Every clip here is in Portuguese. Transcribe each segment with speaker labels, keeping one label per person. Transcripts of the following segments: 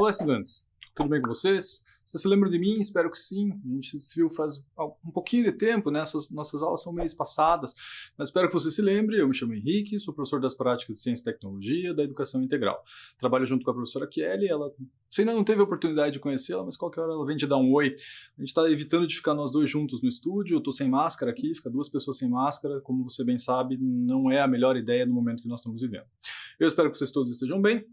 Speaker 1: Olá, estudantes. Tudo bem com vocês? Vocês se lembram de mim? Espero que sim. A gente se viu faz um pouquinho de tempo, né? Nossas aulas são meio passadas, mas espero que você se lembre. Eu me chamo Henrique, sou professor das práticas de Ciência e Tecnologia da Educação Integral. Trabalho junto com a professora Kelly. Você ainda não teve a oportunidade de conhecê-la, mas qualquer hora ela vem te dar um oi. A gente está evitando de ficar nós dois juntos no estúdio. Eu estou sem máscara aqui, fica duas pessoas sem máscara. Como você bem sabe, não é a melhor ideia no momento que nós estamos vivendo. Eu espero que vocês todos estejam bem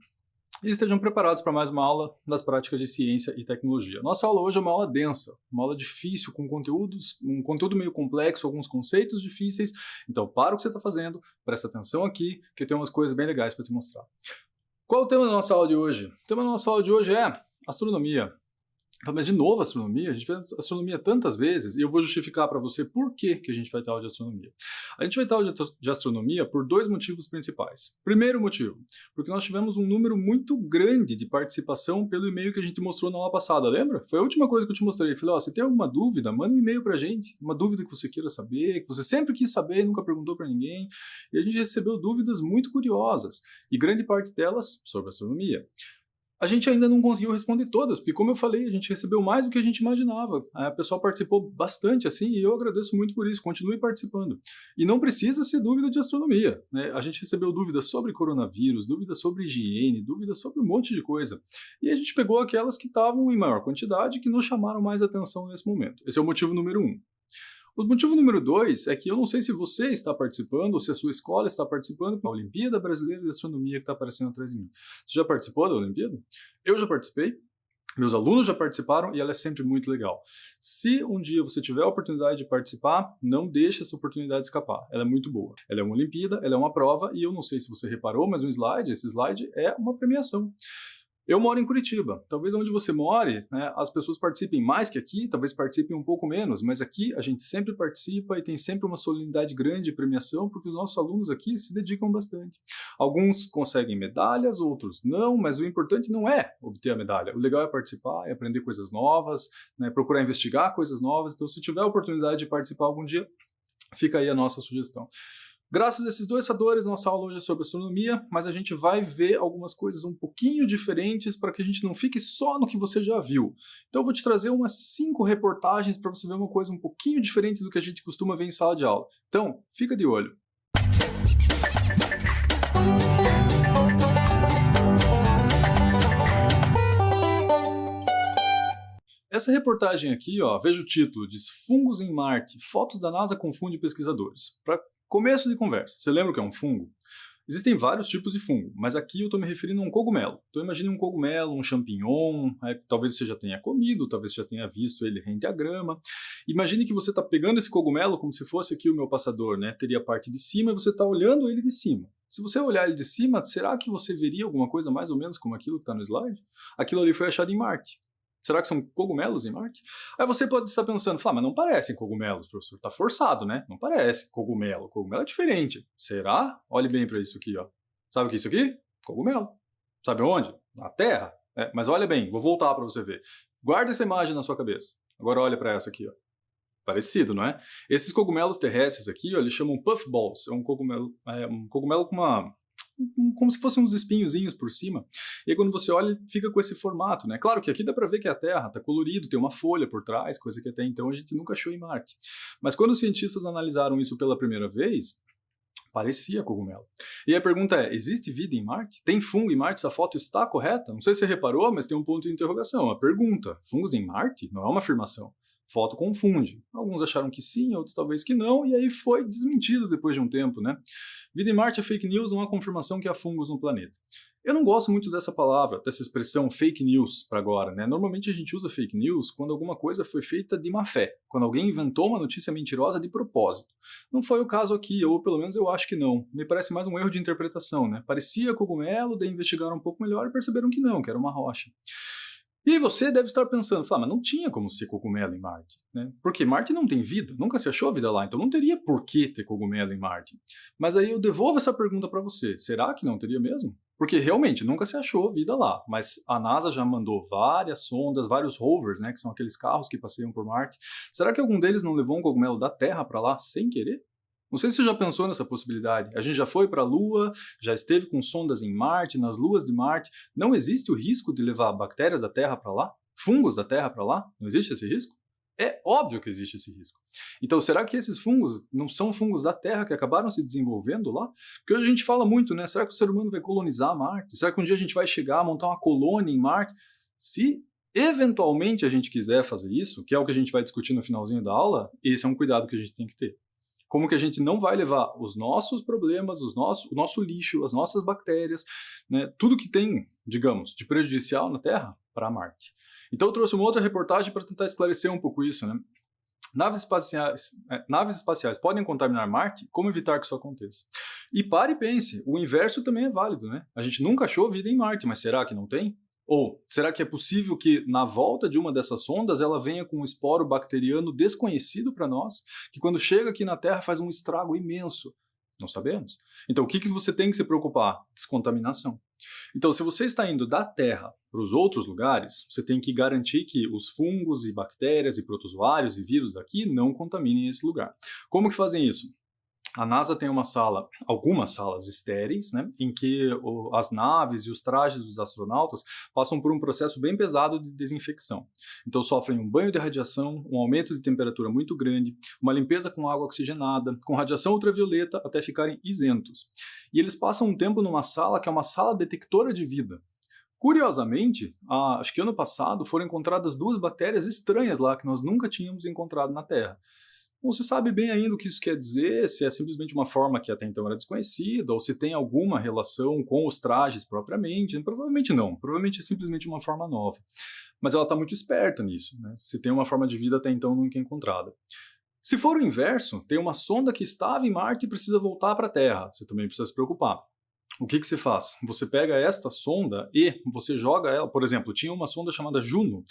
Speaker 1: e estejam preparados para mais uma aula das práticas de ciência e tecnologia. Nossa aula hoje é uma aula densa, uma aula difícil, com um conteúdo meio complexo, alguns conceitos difíceis. Então, para o que você está fazendo, presta atenção aqui, que eu tenho umas coisas bem legais para te mostrar. Qual é o tema da nossa aula de hoje? O tema da nossa aula de hoje é astronomia. Mas de novo astronomia, a gente vê astronomia tantas vezes, e eu vou justificar para você por que a gente vai ter aula de astronomia. A gente vai ter aula de astronomia por dois motivos principais. Primeiro motivo, porque nós tivemos um número muito grande de participação pelo e-mail que a gente mostrou na aula passada, lembra? Foi a última coisa que eu te mostrei. Falei, se tem alguma dúvida, manda um e-mail pra gente, uma dúvida que você queira saber, que você sempre quis saber e nunca perguntou para ninguém. E a gente recebeu dúvidas muito curiosas, e grande parte delas sobre astronomia. A gente ainda não conseguiu responder todas, porque como eu falei, a gente recebeu mais do que a gente imaginava. O pessoal participou bastante assim, e eu agradeço muito por isso, continue participando. E não precisa ser dúvida de astronomia, né? A gente recebeu dúvidas sobre coronavírus, dúvidas sobre higiene, dúvidas sobre um monte de coisa. E a gente pegou aquelas que estavam em maior quantidade, que nos chamaram mais atenção nesse momento. Esse é o motivo número 1. O motivo número 2 é que eu não sei se você está participando ou se a sua escola está participando da Olimpíada Brasileira de Astronomia que está aparecendo atrás de mim. Você já participou da Olimpíada? Eu já participei, meus alunos já participaram e ela é sempre muito legal. Se um dia você tiver a oportunidade de participar, não deixe essa oportunidade escapar. Ela é muito boa. Ela é uma Olimpíada, ela é uma prova e eu não sei se você reparou, mas esse slide é uma premiação. Eu moro em Curitiba. Talvez onde você more, né, as pessoas participem mais que aqui, talvez participem um pouco menos, mas aqui a gente sempre participa e tem sempre uma solenidade grande de premiação, porque os nossos alunos aqui se dedicam bastante. Alguns conseguem medalhas, outros não, mas o importante não é obter a medalha. O legal é participar, é aprender coisas novas, né, procurar investigar coisas novas. Então, se tiver a oportunidade de participar algum dia, fica aí a nossa sugestão. Graças a esses dois fatores, nossa aula hoje é sobre astronomia, mas a gente vai ver algumas coisas um pouquinho diferentes para que a gente não fique só no que você já viu. Então eu vou te trazer umas 5 reportagens para você ver uma coisa um pouquinho diferente do que a gente costuma ver em sala de aula. Então, fica de olho. Essa reportagem aqui, veja o título, diz Fungos em Marte, fotos da NASA confundem pesquisadores. Para começo de conversa, você lembra o que é um fungo? Existem vários tipos de fungo, mas aqui eu estou me referindo a um cogumelo. Então imagine um cogumelo, um champignon, talvez você já tenha comido, talvez você já tenha visto ele rente à grama. Imagine que você está pegando esse cogumelo como se fosse aqui o meu passador, né? Teria a parte de cima e você está olhando ele de cima. Se você olhar ele de cima, será que você veria alguma coisa mais ou menos como aquilo que está no slide? Aquilo ali foi achado em Marte. Será que são cogumelos em Marte? Aí você pode estar pensando, mas não parecem cogumelos, professor. Está forçado, né? Não parece cogumelo. Cogumelo é diferente. Será? Olhe bem para isso aqui, ó. Sabe o que é isso aqui? Cogumelo. Sabe onde? Na Terra. Mas olha bem, vou voltar para você ver. Guarda essa imagem na sua cabeça. Agora olha para essa aqui, ó. Parecido, não é? Esses cogumelos terrestres aqui, ó, eles chamam puffballs. É um cogumelo com como se fossem uns espinhozinhos por cima, e aí quando você olha, ele fica com esse formato, né? Claro que aqui dá para ver que é a Terra, tá colorido, tem uma folha por trás, coisa que até então a gente nunca achou em Marte. Mas quando os cientistas analisaram isso pela primeira vez, parecia cogumelo. E a pergunta é, existe vida em Marte? Tem fungo em Marte? Essa foto está correta? Não sei se você reparou, mas tem um ponto de interrogação. A pergunta, fungos em Marte? Não é uma afirmação. Foto confunde. Alguns acharam que sim, outros talvez que não, e aí foi desmentido depois de um tempo, né? Vida em Marte é fake news, não há confirmação que há fungos no planeta. Eu não gosto muito dessa palavra, dessa expressão fake news para agora, né? Normalmente a gente usa fake news quando alguma coisa foi feita de má fé, quando alguém inventou uma notícia mentirosa de propósito. Não foi o caso aqui, ou pelo menos eu acho que não. Me parece mais um erro de interpretação, né? Parecia cogumelo, daí investigaram um pouco melhor e perceberam que não, que era uma rocha. E você deve estar pensando, mas não tinha como ser cogumelo em Marte, né? Porque Marte não tem vida, nunca se achou vida lá, então não teria por que ter cogumelo em Marte. Mas aí eu devolvo essa pergunta para você, será que não teria mesmo? Porque realmente nunca se achou vida lá, mas a NASA já mandou várias sondas, vários rovers, né, que são aqueles carros que passeiam por Marte. Será que algum deles não levou um cogumelo da Terra para lá sem querer? Não sei se você já pensou nessa possibilidade. A gente já foi para a Lua, já esteve com sondas em Marte, nas luas de Marte. Não existe o risco de levar bactérias da Terra para lá? Fungos da Terra para lá? Não existe esse risco? É óbvio que existe esse risco. Então, será que esses fungos não são fungos da Terra que acabaram se desenvolvendo lá? Porque hoje a gente fala muito, né? Será que o ser humano vai colonizar Marte? Será que um dia a gente vai chegar a montar uma colônia em Marte? Se eventualmente a gente quiser fazer isso, que é o que a gente vai discutir no finalzinho da aula, esse é um cuidado que a gente tem que ter. Como que a gente não vai levar os nossos problemas, o nosso lixo, as nossas bactérias, né, tudo que tem, digamos, de prejudicial na Terra, para Marte. Então eu trouxe uma outra reportagem para tentar esclarecer um pouco isso, né? Naves espaciais podem contaminar Marte? Como evitar que isso aconteça? E pare e pense, o inverso também é válido, né? A gente nunca achou vida em Marte, mas será que não tem? Ou será que é possível que na volta de uma dessas sondas ela venha com um esporo bacteriano desconhecido para nós, que quando chega aqui na Terra faz um estrago imenso? Não sabemos. Então o que você tem que se preocupar? Descontaminação. Então, se você está indo da Terra para os outros lugares, você tem que garantir que os fungos e bactérias e protozoários e vírus daqui não contaminem esse lugar. Como que fazem isso? A NASA tem uma sala, algumas salas estéreis, né, em que as naves e os trajes dos astronautas passam por um processo bem pesado de desinfecção. Então sofrem um banho de radiação, um aumento de temperatura muito grande, uma limpeza com água oxigenada, com radiação ultravioleta até ficarem isentos. E eles passam um tempo numa sala que é uma sala detectora de vida. Curiosamente, acho que ano passado foram encontradas 2 bactérias estranhas lá que nós nunca tínhamos encontrado na Terra. Não se sabe bem ainda o que isso quer dizer, se é simplesmente uma forma que até então era desconhecida, ou se tem alguma relação com os trajes propriamente. Provavelmente não, provavelmente é simplesmente uma forma nova. Mas ela está muito esperta nisso, né? Se tem uma forma de vida até então nunca encontrada. Se for o inverso, tem uma sonda que estava em Marte e precisa voltar para a Terra, você também precisa se preocupar. O que você faz? Você pega esta sonda e você joga ela, por exemplo, tinha uma sonda chamada Juno,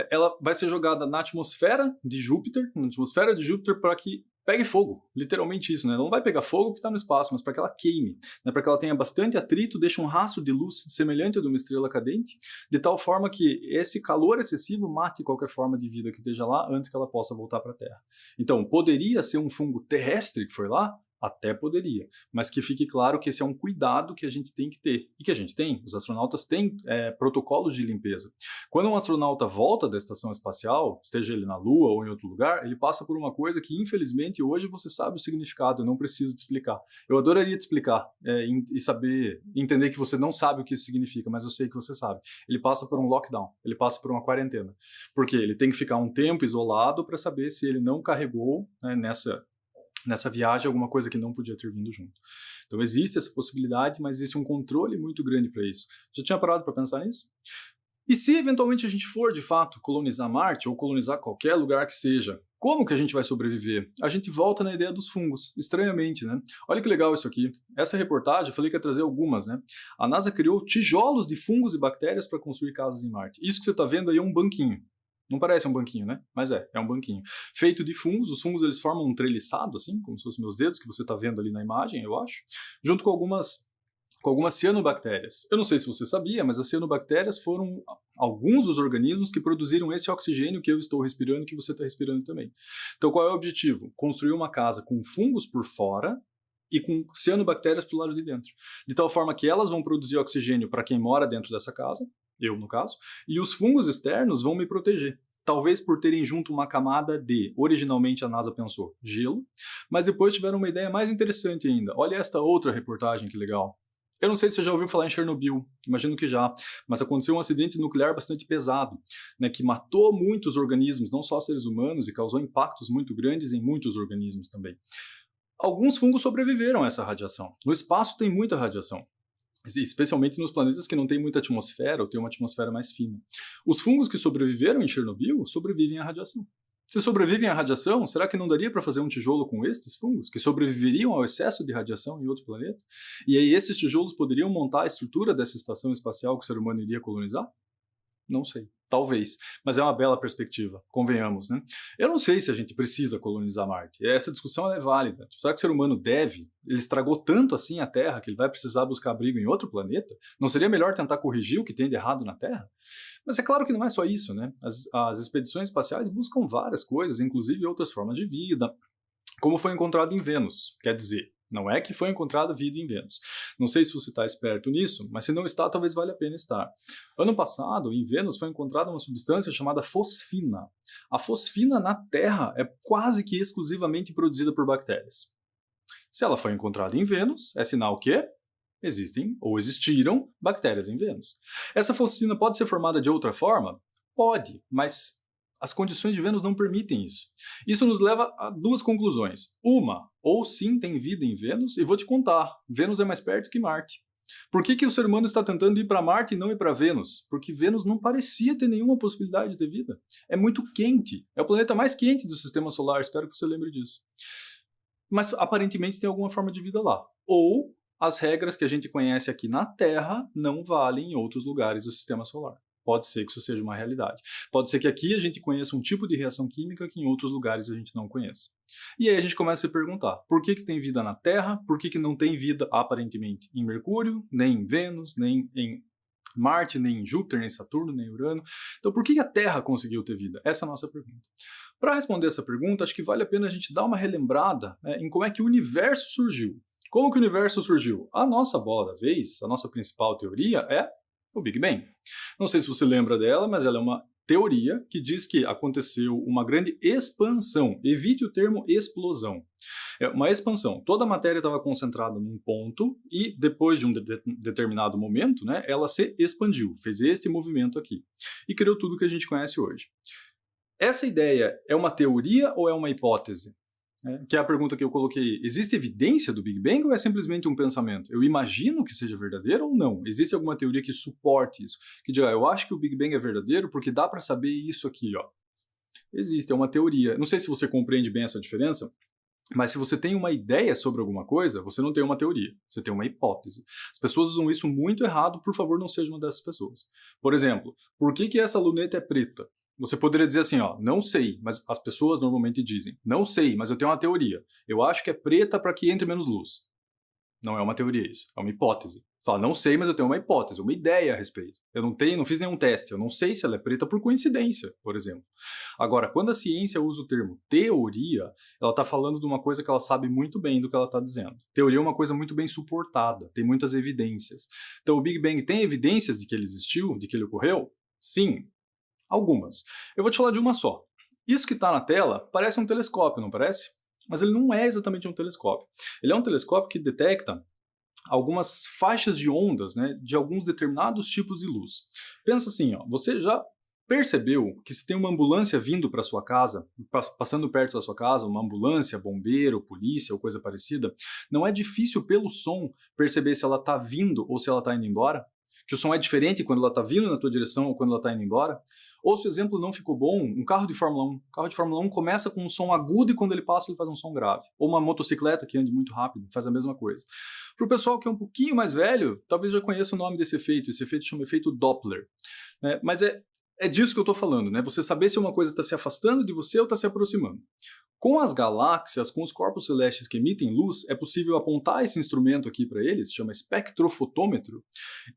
Speaker 1: ela vai ser jogada na atmosfera de Júpiter, para que pegue fogo, literalmente isso, né? Ela não vai pegar fogo que está no espaço, mas para que ela queime, né? Para que ela tenha bastante atrito, deixe um rastro de luz semelhante ao de uma estrela cadente, de tal forma que esse calor excessivo mate qualquer forma de vida que esteja lá antes que ela possa voltar para a Terra. Então, poderia ser um fungo terrestre que foi lá? Até poderia, mas que fique claro que esse é um cuidado que a gente tem que ter, e que a gente tem, os astronautas têm protocolos de limpeza. Quando um astronauta volta da estação espacial, esteja ele na Lua ou em outro lugar, ele passa por uma coisa que infelizmente hoje você sabe o significado, eu não preciso te explicar. Eu adoraria te explicar e saber, entender que você não sabe o que isso significa, mas eu sei que você sabe. Ele passa por um lockdown, ele passa por uma quarentena, porque ele tem que ficar um tempo isolado para saber se ele não carregou, né, nessa viagem alguma coisa que não podia ter vindo junto. Então existe essa possibilidade, mas existe um controle muito grande para isso. Já tinha parado para pensar nisso? E se eventualmente a gente for de fato colonizar Marte ou colonizar qualquer lugar que seja, como que a gente vai sobreviver? A gente volta na ideia dos fungos, estranhamente, né? Olha que legal isso aqui. Essa reportagem, eu falei que ia trazer algumas, né? A NASA criou tijolos de fungos e bactérias para construir casas em Marte. Isso que você está vendo aí é um banquinho. Não parece um banquinho, né? Mas é um banquinho. Feito de fungos, os fungos eles formam um treliçado, assim, como se fossem meus dedos, que você está vendo ali na imagem, eu acho, junto com algumas cianobactérias. Eu não sei se você sabia, mas as cianobactérias foram alguns dos organismos que produziram esse oxigênio que eu estou respirando e que você está respirando também. Então qual é o objetivo? Construir uma casa com fungos por fora e com cianobactérias para o lado de dentro. De tal forma que elas vão produzir oxigênio para quem mora dentro dessa casa, eu no caso, e os fungos externos vão me proteger. Talvez por terem junto uma camada de, originalmente a NASA pensou, gelo, mas depois tiveram uma ideia mais interessante ainda. Olha esta outra reportagem, que legal. Eu não sei se você já ouviu falar em Chernobyl, imagino que já, mas aconteceu um acidente nuclear bastante pesado, né, que matou muitos organismos, não só seres humanos, e causou impactos muito grandes em muitos organismos também. Alguns fungos sobreviveram a essa radiação. No espaço tem muita radiação, especialmente nos planetas que não tem muita atmosfera ou tem uma atmosfera mais fina. Os fungos que sobreviveram em Chernobyl sobrevivem à radiação. Se sobrevivem à radiação, será que não daria para fazer um tijolo com estes fungos, que sobreviveriam ao excesso de radiação em outro planeta? E aí esses tijolos poderiam montar a estrutura dessa estação espacial que o ser humano iria colonizar? Não sei. Talvez. Mas é uma bela perspectiva, convenhamos, né? Eu não sei se a gente precisa colonizar Marte. Essa discussão é válida. Será que o ser humano deve? Ele estragou tanto assim a Terra que ele vai precisar buscar abrigo em outro planeta? Não seria melhor tentar corrigir o que tem de errado na Terra? Mas é claro que não é só isso, né? As expedições espaciais buscam várias coisas, inclusive outras formas de vida, como foi encontrado em Vênus. Quer dizer, não é que foi encontrada vida em Vênus. Não sei se você está esperto nisso, mas se não está, talvez valha a pena estar. Ano passado, em Vênus, foi encontrada uma substância chamada fosfina. A fosfina na Terra é quase que exclusivamente produzida por bactérias. Se ela foi encontrada em Vênus, é sinal que existem ou existiram bactérias em Vênus. Essa fosfina pode ser formada de outra forma? Pode, mas as condições de Vênus não permitem isso. Isso nos leva a duas conclusões. Uma, ou sim tem vida em Vênus, e vou te contar, Vênus é mais perto que Marte. Por que o ser humano está tentando ir para Marte e não ir para Vênus? Porque Vênus não parecia ter nenhuma possibilidade de ter vida. É muito quente, é o planeta mais quente do sistema solar, espero que você lembre disso. Mas aparentemente tem alguma forma de vida lá. Ou as regras que a gente conhece aqui na Terra não valem em outros lugares do sistema solar. Pode ser que isso seja uma realidade. Pode ser que aqui a gente conheça um tipo de reação química que em outros lugares a gente não conheça. E aí a gente começa a se perguntar, por que tem vida na Terra? Por que não tem vida, aparentemente, em Mercúrio, nem em Vênus, nem em Marte, nem em Júpiter, nem em Saturno, nem em Urano? Então por que a Terra conseguiu ter vida? Essa é a nossa pergunta. Para responder essa pergunta, acho que vale a pena a gente dar uma relembrada, né, em como é que o universo surgiu. Como que o universo surgiu? A nossa bola da vez, a nossa principal teoria é o Big Bang. Não sei se você lembra dela, mas ela é uma teoria que diz que aconteceu uma grande expansão. Evite o termo explosão. É uma expansão. Toda a matéria estava concentrada num ponto e depois de um determinado momento, né, ela se expandiu, fez este movimento aqui e criou tudo que a gente conhece hoje. Essa ideia é uma teoria ou é uma hipótese? Que é a pergunta que eu coloquei. Existe evidência do Big Bang ou é simplesmente um pensamento? Eu imagino que seja verdadeiro ou não? Existe alguma teoria que suporte isso? Que diga, eu acho que o Big Bang é verdadeiro porque dá para saber isso aqui, ó. Existe, é uma teoria. Não sei se você compreende bem essa diferença, mas se você tem uma ideia sobre alguma coisa, você não tem uma teoria, você tem uma hipótese. As pessoas usam isso muito errado, por favor, não seja uma dessas pessoas. Por exemplo, por que essa luneta é preta? Você poderia dizer assim, ó, não sei, mas as pessoas normalmente dizem, não sei, mas eu tenho uma teoria. Eu acho que é preta para que entre menos luz. Não é uma teoria isso, é uma hipótese. Fala, não sei, mas eu tenho uma hipótese, uma ideia a respeito. Eu não fiz nenhum teste, eu não sei se ela é preta por coincidência, por exemplo. Agora, quando a ciência usa o termo teoria, ela está falando de uma coisa que ela sabe muito bem do que ela está dizendo. Teoria é uma coisa muito bem suportada, tem muitas evidências. Então, o Big Bang tem evidências de que ele existiu, de que ele ocorreu? Sim. Algumas. Eu vou te falar de uma só. Isso que está na tela parece um telescópio, não parece? Mas ele não é exatamente um telescópio. Ele é um telescópio que detecta algumas faixas de ondas, né, de alguns determinados tipos de luz. Pensa assim, ó, você já percebeu que se tem uma ambulância vindo para sua casa, passando perto da sua casa, uma ambulância, bombeiro, polícia ou coisa parecida, não é difícil pelo som perceber se ela está vindo ou se ela está indo embora? Que o som é diferente quando ela está vindo na tua direção ou quando ela está indo embora? Ou se o exemplo não ficou bom, um carro de Fórmula 1. Um carro de Fórmula 1 começa com um som agudo e quando ele passa ele faz um som grave. Ou uma motocicleta que ande muito rápido, faz a mesma coisa. Para o pessoal que é um pouquinho mais velho, talvez já conheça o nome desse efeito. Esse efeito chama efeito Doppler. Né? Mas é disso que eu estou falando, né? Você saber se uma coisa está se afastando de você ou está se aproximando. Com as galáxias, com os corpos celestes que emitem luz, é possível apontar esse instrumento aqui para eles, chama espectrofotômetro,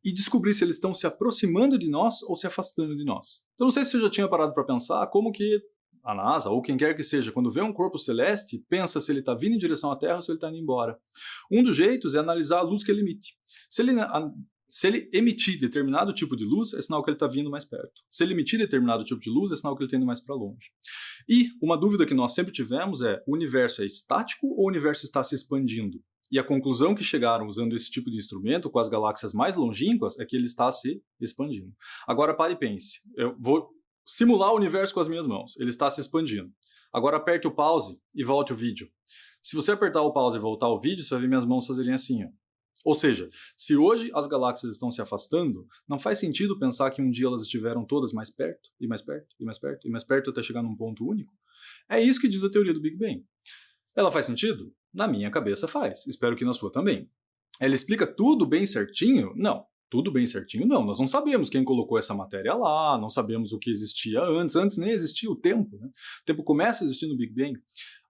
Speaker 1: e descobrir se eles estão se aproximando de nós ou se afastando de nós. Então não sei se você já tinha parado para pensar como que a NASA, ou quem quer que seja, quando vê um corpo celeste, pensa se ele está vindo em direção à Terra ou se ele está indo embora. Um dos jeitos é analisar a luz que ele emite. Se ele emitir determinado tipo de luz, é sinal que ele está vindo mais perto. Se ele emitir determinado tipo de luz, é sinal que ele está indo mais para longe. E uma dúvida que nós sempre tivemos é, o universo é estático ou o universo está se expandindo? E a conclusão que chegaram usando esse tipo de instrumento com as galáxias mais longínquas é que ele está se expandindo. Agora pare e pense. Eu vou simular o universo com as minhas mãos. Ele está se expandindo. Agora aperte o pause e volte o vídeo. Se você apertar o pause e voltar o vídeo, você vai ver minhas mãos fazerem assim, ó. Ou seja, se hoje as galáxias estão se afastando, não faz sentido pensar que um dia elas estiveram todas mais perto, e mais perto, e mais perto, e mais perto até chegar num ponto único? É isso que diz a teoria do Big Bang. Ela faz sentido? Na minha cabeça faz, espero que na sua também. Ela explica tudo bem certinho? Não. Tudo bem certinho? Não. Nós não sabemos quem colocou essa matéria lá, não sabemos o que existia antes. Antes nem existia o tempo, né? O tempo começa a existir no Big Bang.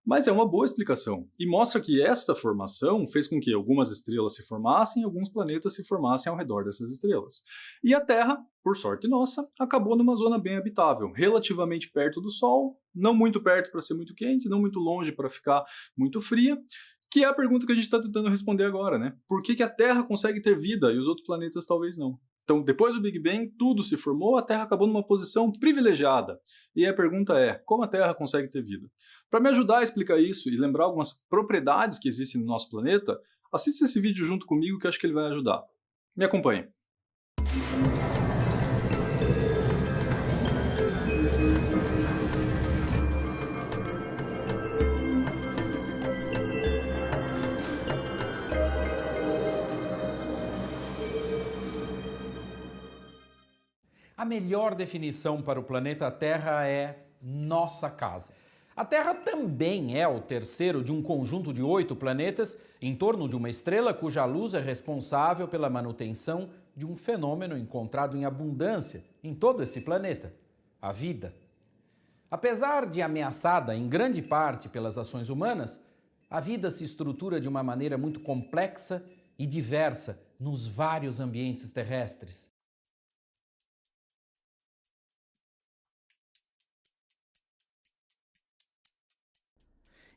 Speaker 1: Mas é uma boa explicação e mostra que esta formação fez com que algumas estrelas se formassem e alguns planetas se formassem ao redor dessas estrelas. E a Terra, por sorte nossa, acabou numa zona bem habitável, relativamente perto do Sol, não muito perto para ser muito quente, não muito longe para ficar muito fria, que é a pergunta que a gente está tentando responder agora, né? Por que a Terra consegue ter vida e os outros planetas talvez não? Então, depois do Big Bang, tudo se formou, a Terra acabou numa posição privilegiada. E a pergunta é, como a Terra consegue ter vida? Para me ajudar a explicar isso e lembrar algumas propriedades que existem no nosso planeta, assista esse vídeo junto comigo que eu acho que ele vai ajudar. Me acompanhe.
Speaker 2: A melhor definição para o planeta Terra é nossa casa. A Terra também é o terceiro de um conjunto de 8 planetas em torno de uma estrela cuja luz é responsável pela manutenção de um fenômeno encontrado em abundância em todo esse planeta, a vida. Apesar de ameaçada em grande parte pelas ações humanas, a vida se estrutura de uma maneira muito complexa e diversa nos vários ambientes terrestres.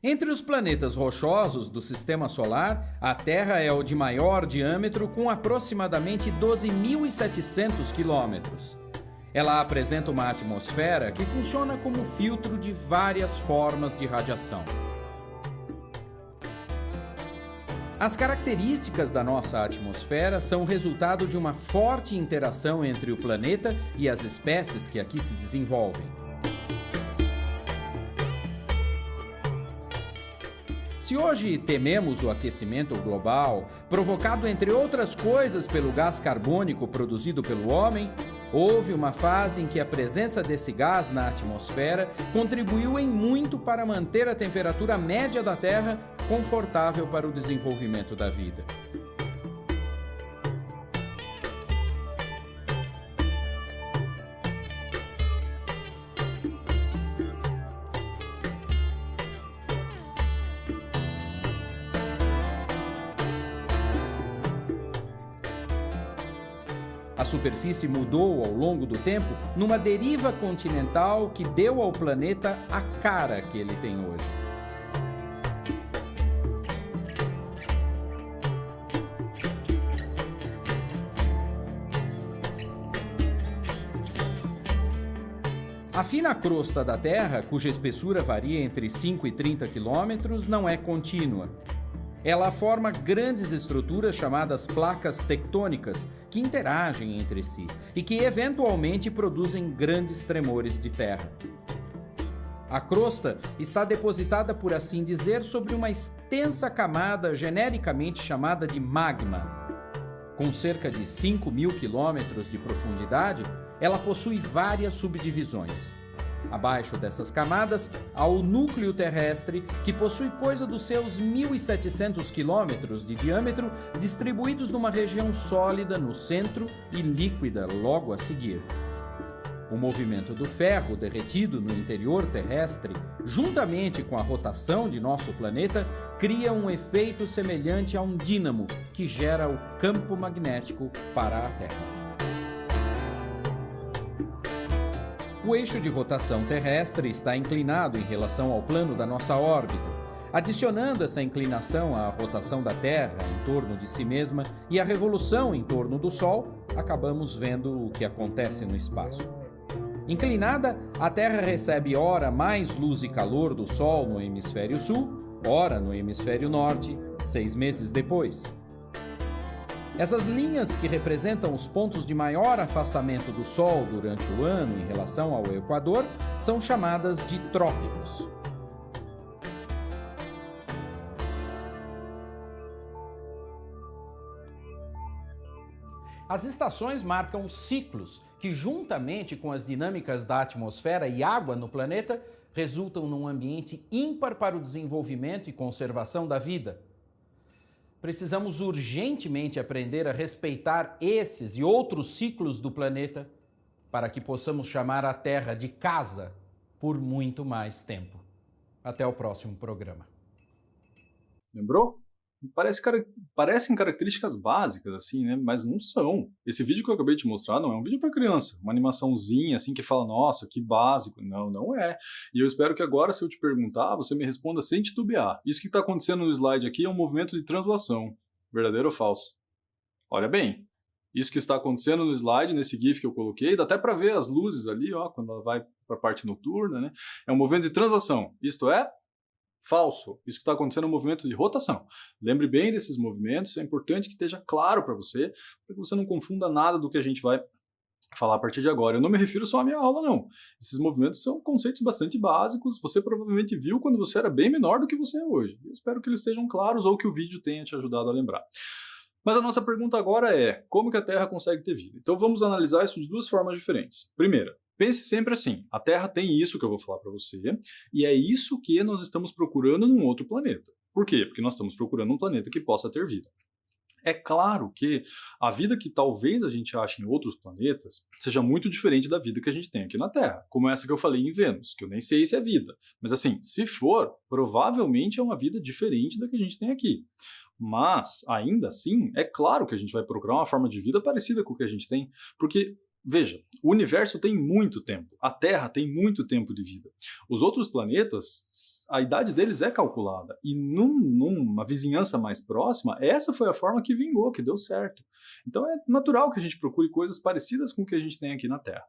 Speaker 2: Entre os planetas rochosos do Sistema Solar, a Terra é o de maior diâmetro, com aproximadamente 12.700 quilômetros. Ela apresenta uma atmosfera que funciona como filtro de várias formas de radiação. As características da nossa atmosfera são resultado de uma forte interação entre o planeta e as espécies que aqui se desenvolvem. Se hoje tememos o aquecimento global, provocado entre outras coisas pelo gás carbônico produzido pelo homem, houve uma fase em que a presença desse gás na atmosfera contribuiu em muito para manter a temperatura média da Terra confortável para o desenvolvimento da vida. A superfície mudou ao longo do tempo numa deriva continental que deu ao planeta a cara que ele tem hoje. A fina crosta da Terra, cuja espessura varia entre 5 e 30 quilômetros, não é contínua. Ela forma grandes estruturas chamadas placas tectônicas, que interagem entre si e que eventualmente produzem grandes tremores de terra. A crosta está depositada, por assim dizer, sobre uma extensa camada genericamente chamada de magma. Com cerca de 5.000 quilômetros de profundidade, ela possui várias subdivisões. Abaixo dessas camadas, há o núcleo terrestre, que possui coisa dos seus 1.700 quilômetros de diâmetro, distribuídos numa região sólida no centro e líquida logo a seguir. O movimento do ferro derretido no interior terrestre, juntamente com a rotação de nosso planeta, cria um efeito semelhante a um dínamo que gera o campo magnético para a Terra. O eixo de rotação terrestre está inclinado em relação ao plano da nossa órbita. Adicionando essa inclinação à rotação da Terra em torno de si mesma e à revolução em torno do Sol, acabamos vendo o que acontece no espaço. Inclinada, a Terra recebe ora mais luz e calor do Sol no hemisfério sul, ora no hemisfério norte, 6 meses depois. Essas linhas, que representam os pontos de maior afastamento do Sol durante o ano em relação ao Equador, são chamadas de trópicos. As estações marcam ciclos que, juntamente com as dinâmicas da atmosfera e água no planeta, resultam num ambiente ímpar para o desenvolvimento e conservação da vida. Precisamos urgentemente aprender a respeitar esses e outros ciclos do planeta para que possamos chamar a Terra de casa por muito mais tempo. Até o próximo programa.
Speaker 1: Lembrou? parecem características básicas, assim, né? Mas não são. Esse vídeo que eu acabei de mostrar não é um vídeo para criança, uma animaçãozinha, assim, que fala, nossa, que básico. Não, não é. E eu espero que agora, se eu te perguntar, você me responda sem titubear. Isso que está acontecendo no slide aqui é um movimento de translação. Verdadeiro ou falso? Olha bem. Isso que está acontecendo no slide, nesse GIF que eu coloquei, dá até para ver as luzes ali, ó, quando ela vai para a parte noturna, né? É um movimento de translação. Isto é falso. Isso que está acontecendo é um movimento de rotação. Lembre bem desses movimentos, é importante que esteja claro para você você não confunda nada do que a gente vai falar a partir de agora. Eu não me refiro só à minha aula, não. Esses movimentos são conceitos bastante básicos, você provavelmente viu quando você era bem menor do que você é hoje. Eu espero que eles estejam claros ou que o vídeo tenha te ajudado a lembrar. Mas a nossa pergunta agora é, como que a Terra consegue ter vida? Então vamos analisar isso de duas formas diferentes. Primeira, pense sempre assim, a Terra tem isso que eu vou falar para você, e é isso que nós estamos procurando num outro planeta. Por quê? Porque nós estamos procurando um planeta que possa ter vida. É claro que a vida que talvez a gente ache em outros planetas seja muito diferente da vida que a gente tem aqui na Terra, como essa que eu falei em Vênus, que eu nem sei se é vida. Mas assim, se for, provavelmente é uma vida diferente da que a gente tem aqui. Mas, ainda assim, é claro que a gente vai procurar uma forma de vida parecida com o que a gente tem, porque, veja, o universo tem muito tempo, a Terra tem muito tempo de vida. Os outros planetas, a idade deles é calculada, e numa vizinhança mais próxima, essa foi a forma que vingou, que deu certo. Então é natural que a gente procure coisas parecidas com o que a gente tem aqui na Terra.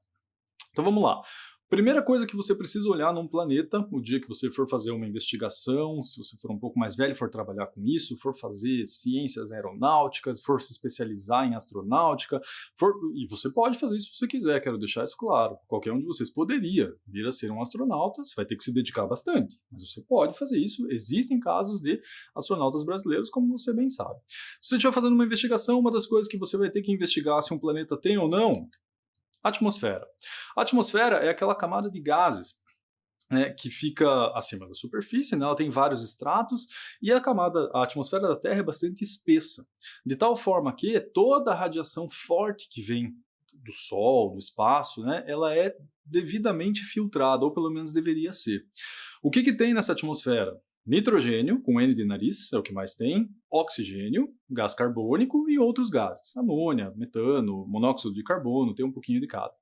Speaker 1: Então vamos lá. Primeira coisa que você precisa olhar num planeta, o dia que você for fazer uma investigação, se você for um pouco mais velho e for trabalhar com isso, for fazer ciências aeronáuticas, for se especializar em astronáutica, e você pode fazer isso se você quiser, quero deixar isso claro. Qualquer um de vocês poderia vir a ser um astronauta, você vai ter que se dedicar bastante, mas você pode fazer isso, existem casos de astronautas brasileiros, como você bem sabe. Se você estiver fazendo uma investigação, uma das coisas que você vai ter que investigar se um planeta tem ou não, atmosfera. A atmosfera é aquela camada de gases, né, que fica acima da superfície, né, ela tem vários estratos, e a atmosfera da Terra é bastante espessa, de tal forma que toda a radiação forte que vem do Sol, do espaço, né, ela é devidamente filtrada, ou pelo menos deveria ser. O que tem nessa atmosfera? Nitrogênio, com N de nariz, é o que mais tem, oxigênio, gás carbônico e outros gases, amônia, metano, monóxido de carbono, tem um pouquinho de cada.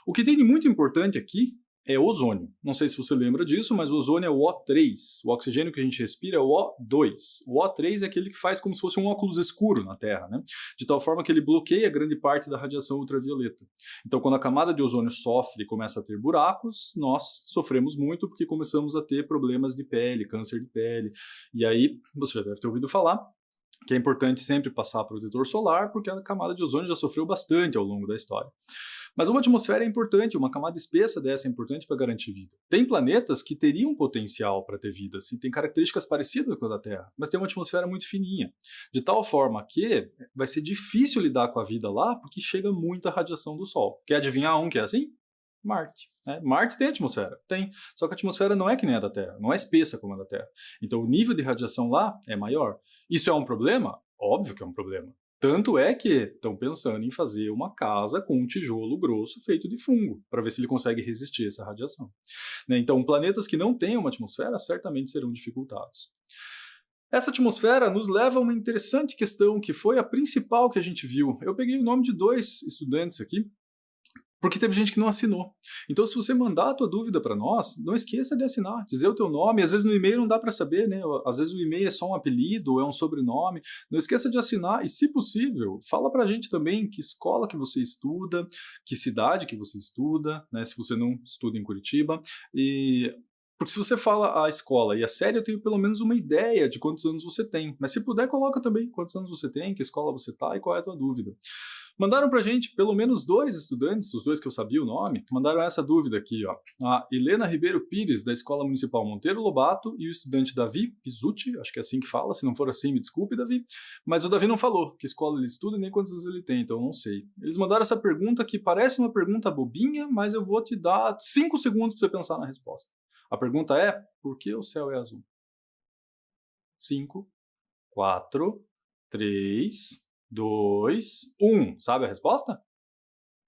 Speaker 1: O que tem de muito importante aqui é ozônio. Não sei se você lembra disso, mas o ozônio é o O3. O oxigênio que a gente respira é o O2. O O3 é aquele que faz como se fosse um óculos escuro na Terra, né? De tal forma que ele bloqueia grande parte da radiação ultravioleta. Então, quando a camada de ozônio sofre e começa a ter buracos, nós sofremos muito porque começamos a ter problemas de pele, câncer de pele. E aí, você já deve ter ouvido falar que é importante sempre passar protetor solar, porque a camada de ozônio já sofreu bastante ao longo da história. Mas uma atmosfera é importante, uma camada espessa dessa é importante para garantir vida. Tem planetas que teriam potencial para ter vida, assim, tem características parecidas com a da Terra, mas tem uma atmosfera muito fininha, de tal forma que vai ser difícil lidar com a vida lá, porque chega muita radiação do Sol. Quer adivinhar um que é assim? Marte. Né? Marte tem atmosfera? Tem. Só que a atmosfera não é que nem a da Terra, não é espessa como a da Terra. Então o nível de radiação lá é maior. Isso é um problema? Óbvio que é um problema. Tanto é que estão pensando em fazer uma casa com um tijolo grosso feito de fungo, para ver se ele consegue resistir a essa radiação. Né? Então, planetas que não têm uma atmosfera certamente serão dificultados. Essa atmosfera nos leva a uma interessante questão, que foi a principal que a gente viu. Eu peguei o nome de 2 estudantes aqui, porque teve gente que não assinou. Então, se você mandar a tua dúvida para nós, não esqueça de assinar, dizer o teu nome. Às vezes no e-mail não dá para saber, né? Às vezes o e-mail é só um apelido ou é um sobrenome. Não esqueça de assinar e, se possível, fala para a gente também que escola que você estuda, que cidade que você estuda, né? Se você não estuda em Curitiba. Porque se você fala a escola e a série, eu tenho pelo menos uma ideia de quantos anos você tem. Mas se puder, coloca também quantos anos você tem, que escola você está e qual é a tua dúvida. Mandaram pra gente, pelo menos 2 estudantes, os 2 que eu sabia o nome, mandaram essa dúvida aqui, ó. A Helena Ribeiro Pires, da Escola Municipal Monteiro Lobato, e o estudante Davi Pizzuti, acho que é assim que fala, se não for assim, me desculpe, Davi, mas o Davi não falou que escola ele estuda e nem quantos anos ele tem, então eu não sei. Eles mandaram essa pergunta que parece uma pergunta bobinha, mas eu vou te dar 5 segundos para você pensar na resposta. A pergunta é, por que o céu é azul? 5, 4, 3... 2, 1. Sabe a resposta?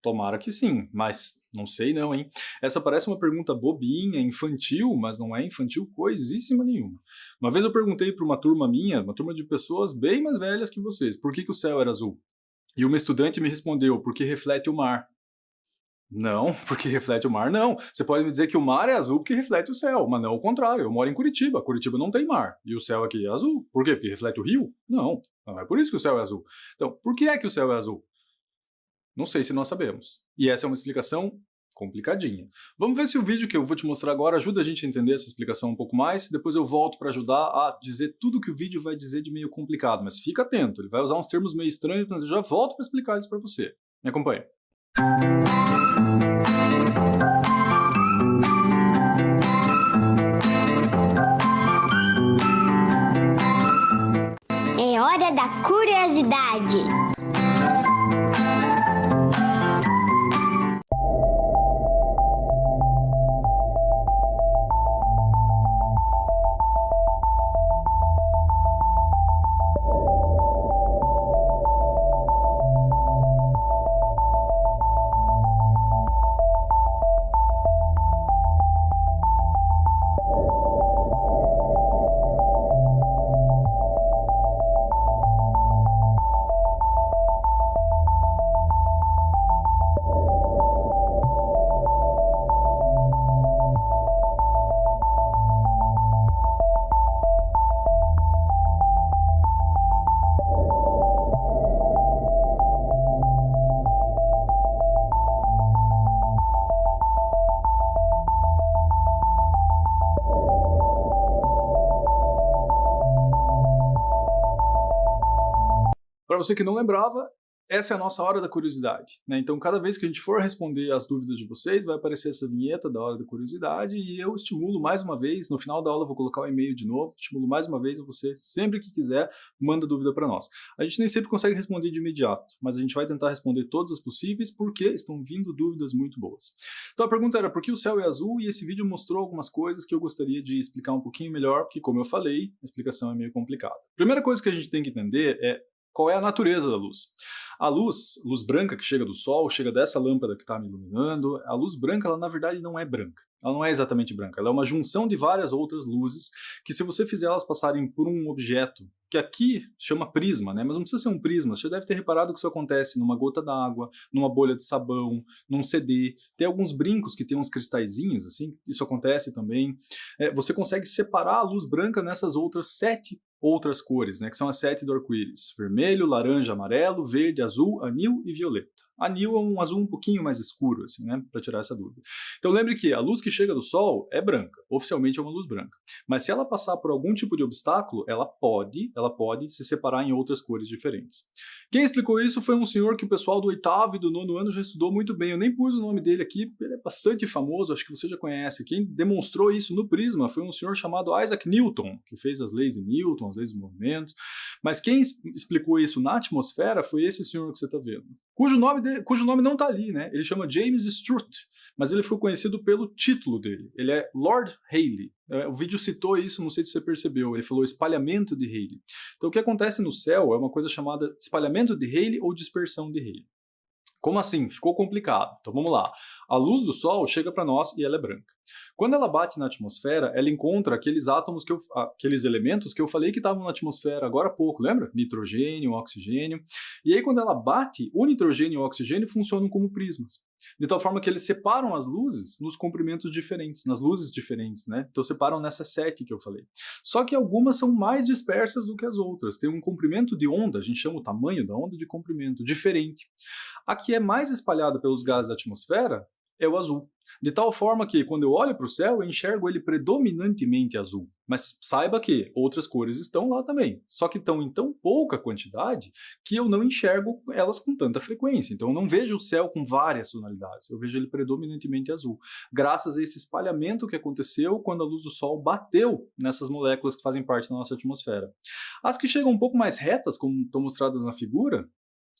Speaker 1: Tomara que sim, mas não sei não, hein? Essa parece uma pergunta bobinha, infantil, mas não é infantil coisíssima nenhuma. Uma vez eu perguntei para uma turma minha, uma turma de pessoas bem mais velhas que vocês, por que o céu era azul? E uma estudante me respondeu, porque reflete o mar. Não, porque reflete o mar, não. Você pode me dizer que o mar é azul porque reflete o céu, mas não o contrário. Eu moro em Curitiba, Curitiba não tem mar. E o céu aqui é azul. Por quê? Porque reflete o rio? Não, não é por isso que o céu é azul. Então, por que é que o céu é azul? Não sei se nós sabemos. E essa é uma explicação complicadinha. Vamos ver se o vídeo que eu vou te mostrar agora ajuda a gente a entender essa explicação um pouco mais. Depois eu volto para ajudar a dizer tudo que o vídeo vai dizer de meio complicado. Mas fica atento, ele vai usar uns termos meio estranhos, mas eu já volto para explicar eles para você. Me acompanha.
Speaker 3: É hora da curiosidade.
Speaker 1: Para você que não lembrava, essa é a nossa hora da curiosidade, né? Então, cada vez que a gente for responder as dúvidas de vocês, vai aparecer essa vinheta da hora da curiosidade e eu estimulo mais uma vez, no final da aula eu vou colocar o e-mail de novo, estimulo mais uma vez a você, sempre que quiser, manda dúvida para nós. A gente nem sempre consegue responder de imediato, mas a gente vai tentar responder todas as possíveis porque estão vindo dúvidas muito boas. Então a pergunta era por que o céu é azul e esse vídeo mostrou algumas coisas que eu gostaria de explicar um pouquinho melhor, porque como eu falei, a explicação é meio complicada. Primeira coisa que a gente tem que entender é qual é a natureza da luz. A luz branca que chega do sol, chega dessa lâmpada que está me iluminando, a luz branca, ela na verdade não é branca. Ela não é exatamente branca, ela é uma junção de várias outras luzes que se você fizer elas passarem por um objeto, que aqui chama prisma, né? Mas não precisa ser um prisma, você já deve ter reparado que isso acontece numa gota d'água, numa bolha de sabão, num CD, tem alguns brincos que tem uns cristalzinhos, assim, isso acontece também. Você consegue separar a luz branca nessas outras 7 outras cores, né, que são as 7 do arco-íris: vermelho, laranja, amarelo, verde, azul, anil e violeta. Anil é um azul um pouquinho mais escuro, assim, né, para tirar essa dúvida. Então lembre que a luz que chega do sol é branca, oficialmente é uma luz branca. Mas se ela passar por algum tipo de obstáculo, ela pode se separar em outras cores diferentes. Quem explicou isso foi um senhor que o pessoal do 8º e do 9º ano já estudou muito bem. Eu nem pus o nome dele aqui, ele é bastante famoso, acho que você já conhece. Quem demonstrou isso no prisma foi um senhor chamado Isaac Newton, que fez as leis de Newton, as leis dos movimentos. Mas quem explicou isso na atmosfera foi esse senhor que você está vendo, cujo nome não está ali, né? Ele chama James Strutt, mas ele foi conhecido pelo título dele. Ele é Lord Rayleigh. O vídeo citou isso, não sei se você percebeu, ele falou espalhamento de Rayleigh. Então o que acontece no céu é uma coisa chamada espalhamento de Rayleigh ou dispersão de Rayleigh. Como assim? Ficou complicado. Então vamos lá. A luz do Sol chega para nós e ela é branca. Quando ela bate na atmosfera, ela encontra aqueles átomos, aqueles elementos que eu falei que estavam na atmosfera agora há pouco, lembra? Nitrogênio, oxigênio. E aí quando ela bate, o nitrogênio e o oxigênio funcionam como prismas. De tal forma que eles separam as luzes nos comprimentos diferentes, nas luzes diferentes, né? Então separam nessas 7 que eu falei. Só que algumas são mais dispersas do que as outras. Tem um comprimento de onda, a gente chama o tamanho da onda de comprimento, diferente. A que é mais espalhada pelos gases da atmosfera é o azul. De tal forma que, quando eu olho para o céu, eu enxergo ele predominantemente azul. Mas saiba que outras cores estão lá também. Só que estão em tão pouca quantidade que eu não enxergo elas com tanta frequência. Então eu não vejo o céu com várias tonalidades. Eu vejo ele predominantemente azul. Graças a esse espalhamento que aconteceu quando a luz do Sol bateu nessas moléculas que fazem parte da nossa atmosfera. As que chegam um pouco mais retas, como estão mostradas na figura,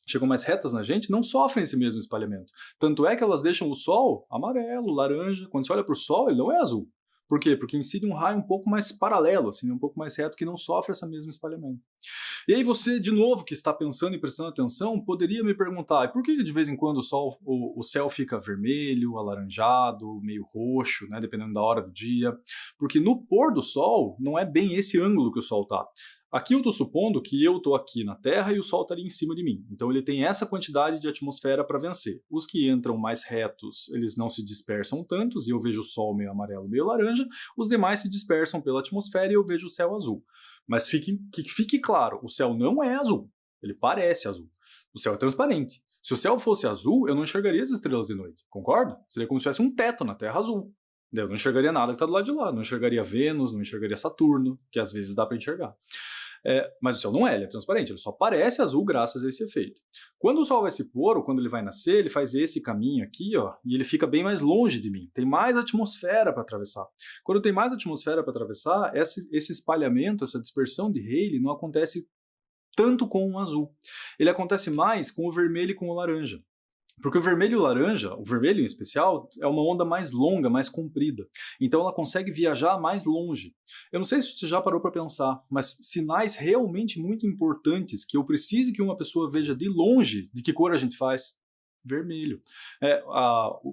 Speaker 1: chegam mais retas na gente, não sofrem esse mesmo espalhamento. Tanto é que elas deixam o Sol amarelo, laranja. Quando você olha para o Sol, ele não é azul. Por quê? Porque incide um raio um pouco mais paralelo, assim, um pouco mais reto, que não sofre esse mesmo espalhamento. E aí você, de novo, que está pensando e prestando atenção, poderia me perguntar, por que de vez em quando o céu fica vermelho, alaranjado, meio roxo, né, dependendo da hora do dia? Porque no pôr do sol, não é bem esse ângulo que o sol está. Aqui eu estou supondo que eu estou aqui na Terra e o Sol está ali em cima de mim. Então ele tem essa quantidade de atmosfera para vencer. Os que entram mais retos, eles não se dispersam tantos, e eu vejo o Sol meio amarelo, meio laranja. Os demais se dispersam pela atmosfera e eu vejo o céu azul. Mas que fique claro, o céu não é azul. Ele parece azul. O céu é transparente. Se o céu fosse azul, eu não enxergaria as estrelas de noite. Concorda? Seria como se tivesse um teto na Terra azul. Eu não enxergaria nada que está do lado de lá. Não enxergaria Vênus, não enxergaria Saturno, que às vezes dá para enxergar. Mas o céu não é, ele é transparente, ele só parece azul graças a esse efeito. Quando o sol vai se pôr, ou quando ele vai nascer, ele faz esse caminho aqui, ó, e ele fica bem mais longe de mim. Tem mais atmosfera para atravessar. Quando tem mais atmosfera para atravessar, esse espalhamento, essa dispersão de Rayleigh não acontece tanto com o azul. Ele acontece mais com o vermelho e com o laranja. Porque o vermelho e o laranja, o vermelho em especial, é uma onda mais longa, mais comprida. Então ela consegue viajar mais longe. Eu não sei se você já parou para pensar, mas sinais realmente muito importantes que eu preciso que uma pessoa veja de longe, de que cor a gente faz? Vermelho.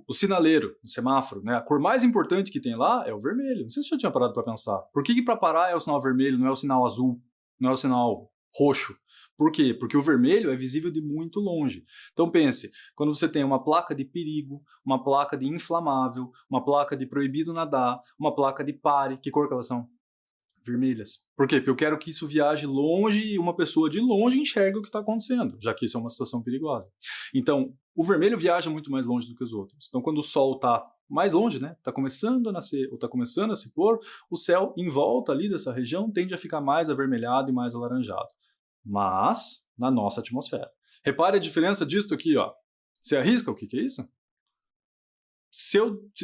Speaker 1: O sinaleiro, o semáforo, né? A cor mais importante que tem lá é o vermelho. Não sei se você já tinha parado para pensar. Por que para parar é o sinal vermelho, não é o sinal azul, não é o sinal roxo? Por quê? Porque o vermelho é visível de muito longe. Então pense, quando você tem uma placa de perigo, uma placa de inflamável, uma placa de proibido nadar, uma placa de pare, que cor que elas são? Vermelhas. Por quê? Porque eu quero que isso viaje longe e uma pessoa de longe enxergue o que está acontecendo, já que isso é uma situação perigosa. Então, o vermelho viaja muito mais longe do que os outros. Então, quando o sol está mais longe, né, está começando a nascer ou está começando a se pôr, o céu em volta ali dessa região tende a ficar mais avermelhado e mais alaranjado. Mas na nossa atmosfera. Repare a diferença disso aqui, ó. Você arrisca o que é isso? Se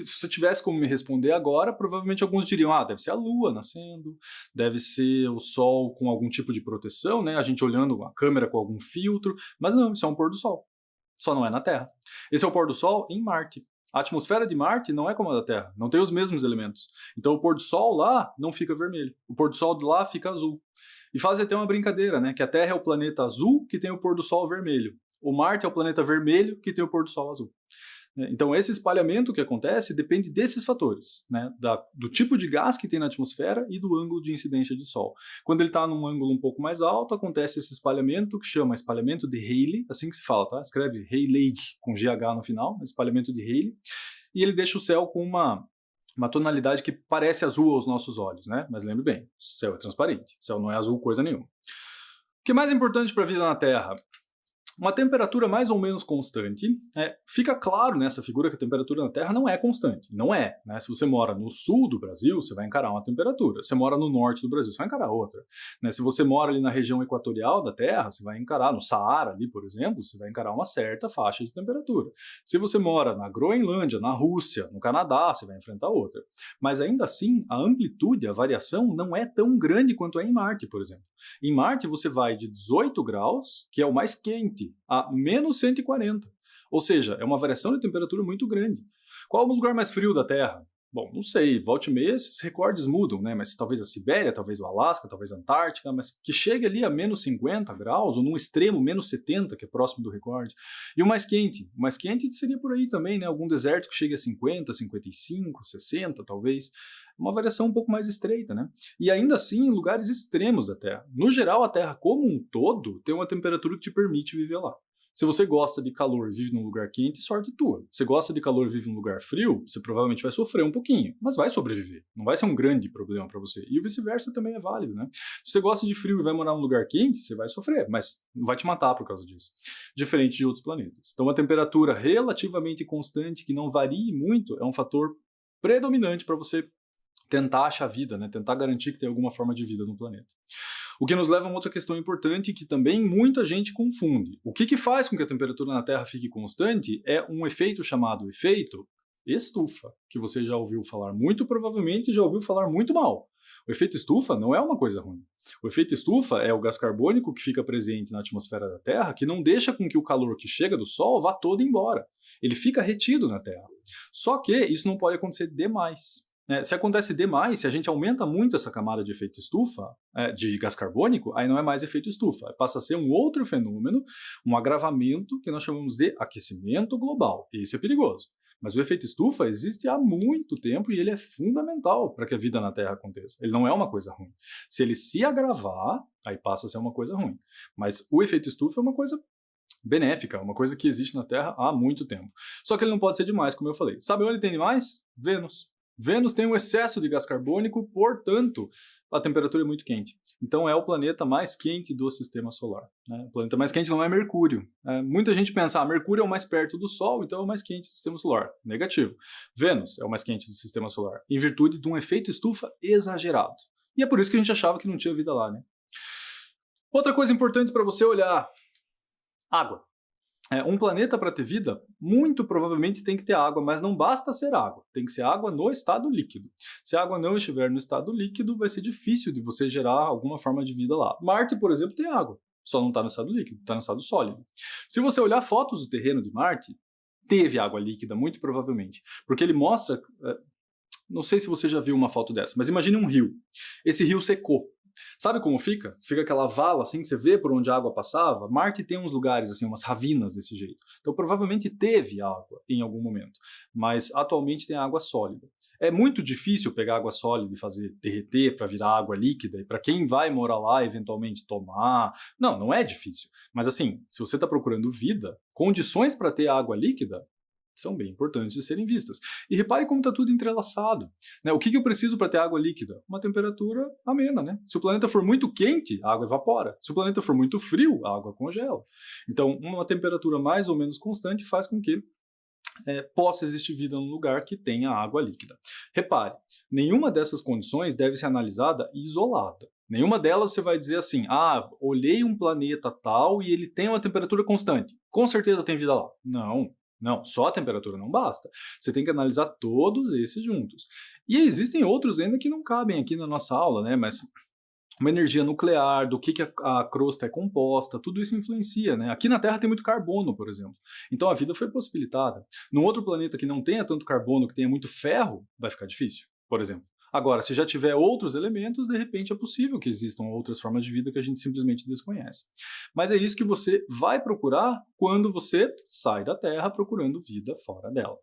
Speaker 1: você tivesse como me responder agora, provavelmente alguns diriam, deve ser a Lua nascendo, deve ser o Sol com algum tipo de proteção, né? A gente olhando a câmera com algum filtro, mas não, isso é um pôr do Sol. Só não é na Terra. Esse é o pôr do Sol em Marte. A atmosfera de Marte não é como a da Terra, não tem os mesmos elementos. Então o pôr do Sol lá não fica vermelho, o pôr do Sol de lá fica azul. E fazem até uma brincadeira, né? Que a Terra é o planeta azul que tem o pôr do Sol vermelho. O Marte é o planeta vermelho que tem o pôr do Sol azul. Então esse espalhamento que acontece depende desses fatores, né? Do tipo de gás que tem na atmosfera e do ângulo de incidência do Sol. Quando ele está num ângulo um pouco mais alto, acontece esse espalhamento que chama espalhamento de Rayleigh, assim que se fala, tá? Escreve Rayleigh com GH no final, espalhamento de Rayleigh, e ele deixa o céu com uma tonalidade que parece azul aos nossos olhos, né? Mas lembre bem, o céu é transparente, o céu não é azul coisa nenhuma. O que é mais importante para a vida na Terra? Uma temperatura mais ou menos constante. Fica claro nessa figura que a temperatura na Terra não é constante. Não é, né? Se você mora no sul do Brasil, você vai encarar uma temperatura. Se você mora no norte do Brasil, você vai encarar outra. Né? Se você mora ali na região equatorial da Terra, você vai encarar, no Saara ali, por exemplo, você vai encarar uma certa faixa de temperatura. Se você mora na Groenlândia, na Rússia, no Canadá, você vai enfrentar outra. Mas ainda assim, a amplitude, a variação não é tão grande quanto é em Marte, por exemplo. Em Marte, você vai de 18 graus, que é o mais quente, a menos 140. Ou seja, é uma variação de temperatura muito grande. Qual é o lugar mais frio da Terra? Bom, não sei, volta e meia esses recordes mudam, né? Mas talvez a Sibéria, talvez o Alasca, talvez a Antártica, mas que chegue ali a menos 50 graus, ou num extremo menos 70, que é próximo do recorde. E o mais quente? O mais quente seria por aí também, né? Algum deserto que chegue a 50, 55, 60, talvez. Uma variação um pouco mais estreita, né? E ainda assim em lugares extremos da Terra. No geral, a Terra como um todo tem uma temperatura que te permite viver lá. Se você gosta de calor e vive num lugar quente, sorte tua. Se você gosta de calor e vive num lugar frio, você provavelmente vai sofrer um pouquinho, mas vai sobreviver. Não vai ser um grande problema para você. E o vice-versa também é válido, né? Se você gosta de frio e vai morar num lugar quente, você vai sofrer, mas não vai te matar por causa disso. Diferente de outros planetas. Então, uma temperatura relativamente constante, que não varie muito, é um fator predominante para você tentar achar vida, né? Tentar garantir que tem alguma forma de vida no planeta. O que nos leva a uma outra questão importante que também muita gente confunde. O que faz com que a temperatura na Terra fique constante é um efeito chamado efeito estufa, que você já ouviu falar muito provavelmente e já ouviu falar muito mal. O efeito estufa não é uma coisa ruim. O efeito estufa é o gás carbônico que fica presente na atmosfera da Terra, que não deixa com que o calor que chega do Sol vá todo embora. Ele fica retido na Terra. Só que isso não pode acontecer demais. Se acontece demais, se a gente aumenta muito essa camada de efeito estufa, de gás carbônico, aí não é mais efeito estufa, passa a ser um outro fenômeno, um agravamento que nós chamamos de aquecimento global. Esse é perigoso. Mas o efeito estufa existe há muito tempo e ele é fundamental para que a vida na Terra aconteça. Ele não é uma coisa ruim. Se ele se agravar, aí passa a ser uma coisa ruim. Mas o efeito estufa é uma coisa benéfica, uma coisa que existe na Terra há muito tempo. Só que ele não pode ser demais, como eu falei. Sabe onde tem demais? Vênus. Vênus tem um excesso de gás carbônico, portanto, a temperatura é muito quente. Então, é o planeta mais quente do sistema solar. O planeta mais quente não é Mercúrio. Muita gente pensa, Mercúrio é o mais perto do Sol, então é o mais quente do sistema solar. Negativo. Vênus é o mais quente do sistema solar, em virtude de um efeito estufa exagerado. E é por isso que a gente achava que não tinha vida lá, né? Outra coisa importante para você olhar, água. Um planeta para ter vida, muito provavelmente tem que ter água, mas não basta ser água, tem que ser água no estado líquido. Se a água não estiver no estado líquido, vai ser difícil de você gerar alguma forma de vida lá. Marte, por exemplo, tem água, só não está no estado líquido, está no estado sólido. Se você olhar fotos do terreno de Marte, teve água líquida, muito provavelmente, porque ele mostra, não sei se você já viu uma foto dessa, mas imagine um rio, esse rio secou. Sabe como fica? Fica aquela vala assim que você vê por onde a água passava. Marte tem uns lugares assim, umas ravinas desse jeito. Então provavelmente teve água em algum momento, mas atualmente tem água sólida. É muito difícil pegar água sólida e fazer derreter para virar água líquida e para quem vai morar lá eventualmente tomar. Não é difícil. Mas assim, se você está procurando vida, condições para ter água líquida são bem importantes de serem vistas. E repare como está tudo entrelaçado. O que eu preciso para ter água líquida? Uma temperatura amena. Se o planeta for muito quente, a água evapora. Se o planeta for muito frio, a água congela. Então, uma temperatura mais ou menos constante faz com que possa existir vida num lugar que tenha água líquida. Repare, nenhuma dessas condições deve ser analisada isolada. Nenhuma delas você vai dizer assim, olhei um planeta tal e ele tem uma temperatura constante. Com certeza tem vida lá. Não, só a temperatura não basta. Você tem que analisar todos esses juntos. E existem outros ainda que não cabem aqui na nossa aula, mas uma energia nuclear, do que a crosta é composta, tudo isso influencia. Aqui na Terra tem muito carbono, por exemplo. Então a vida foi possibilitada. Num outro planeta que não tenha tanto carbono, que tenha muito ferro, vai ficar difícil, por exemplo. Agora, se já tiver outros elementos, de repente é possível que existam outras formas de vida que a gente simplesmente desconhece. Mas é isso que você vai procurar quando você sai da Terra procurando vida fora dela.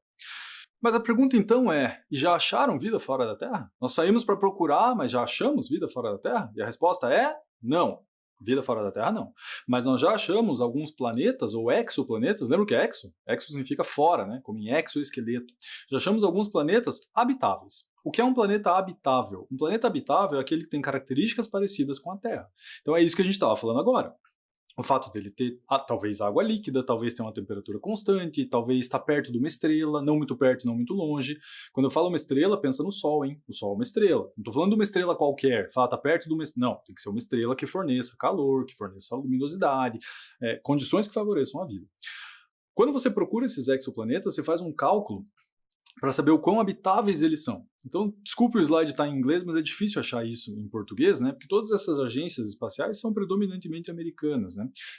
Speaker 1: Mas a pergunta então é, e já acharam vida fora da Terra? Nós saímos para procurar, mas já achamos vida fora da Terra? E a resposta é não. Vida fora da Terra, não. Mas nós já achamos alguns planetas ou exoplanetas, lembra o que é exo? Exo significa fora, como em exoesqueleto. Já achamos alguns planetas habitáveis. O que é um planeta habitável? Um planeta habitável é aquele que tem características parecidas com a Terra. Então é isso que a gente estava falando agora. O fato dele ter talvez água líquida, talvez ter uma temperatura constante, talvez estar perto de uma estrela, não muito perto e não muito longe. Quando eu falo uma estrela, pensa no Sol, hein? O Sol é uma estrela. Não estou falando de uma estrela qualquer, está perto de uma estrela. Não, tem que ser uma estrela que forneça calor, que forneça luminosidade, condições que favoreçam a vida. Quando você procura esses exoplanetas, você faz um cálculo para saber o quão habitáveis eles são. Então, desculpe o slide estar em inglês, mas é difícil achar isso em português, porque todas essas agências espaciais são predominantemente americanas.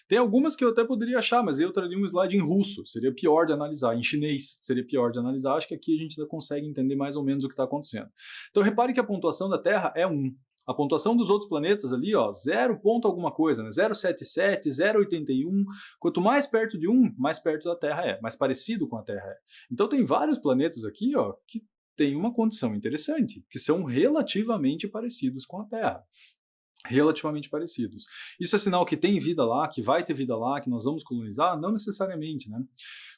Speaker 1: Tem algumas que eu até poderia achar, mas eu traria um slide em russo, seria pior de analisar, em chinês seria pior de analisar, acho que aqui a gente ainda consegue entender mais ou menos o que está acontecendo. Então, repare que a pontuação da Terra é 1. A pontuação dos outros planetas ali, 0 ponto alguma coisa, 0,77, 0,81. Quanto mais perto de 1, mais perto da Terra é, mais parecido com a Terra é. Então tem vários planetas aqui que têm uma condição interessante, que são relativamente parecidos com a Terra. Relativamente parecidos. Isso é sinal que tem vida lá, que vai ter vida lá, que nós vamos colonizar? Não necessariamente,